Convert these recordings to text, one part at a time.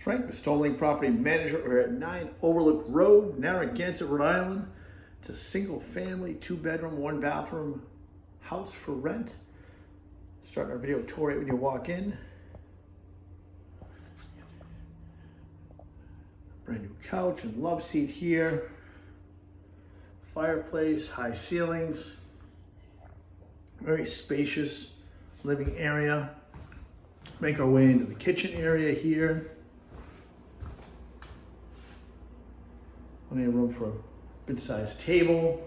Frank with Stonelink Property Management. We're at 9 Overlook Road, Narragansett, Rhode Island. It's a single family, 2-bedroom, 1-bathroom house for rent. Starting our video tour right when you walk in. Brand new couch and love seat here. Fireplace, high ceilings. Very spacious living area. Make our way into the kitchen area here. Plenty of room for a good-sized table.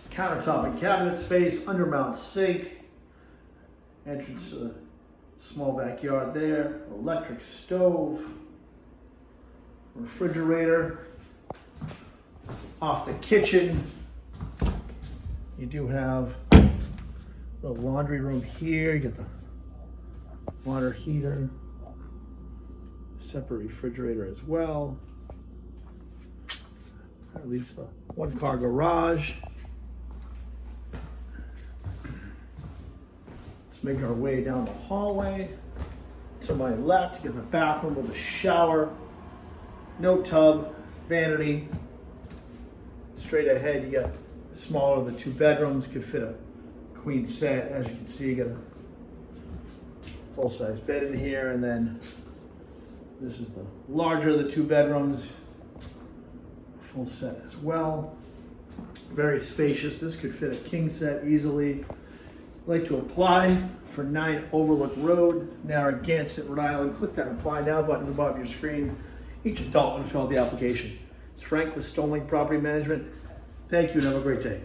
Countertop and cabinet space, undermount sink. Entrance to the small backyard there. Electric stove. Refrigerator. Off the kitchen, you do have the laundry room here. You get the water heater, separate refrigerator as well. At least the 1-car garage. Let's make our way down the hallway. To my left, you get the bathroom with a shower, no tub, vanity. Straight ahead, you got smaller of the 2 bedrooms, could fit a queen set. As you can see, you got a full-size bed in here, and then this is the larger of the 2 bedrooms, full set as well. Very spacious. This could fit a king set easily. I'd like to apply for 9 Overlook Road, Narragansett, Rhode Island. Click that Apply Now button at the bottom of your screen. Each adult will fill out the application. It's Frank with Stonelink Property Management. Thank you and have a great day.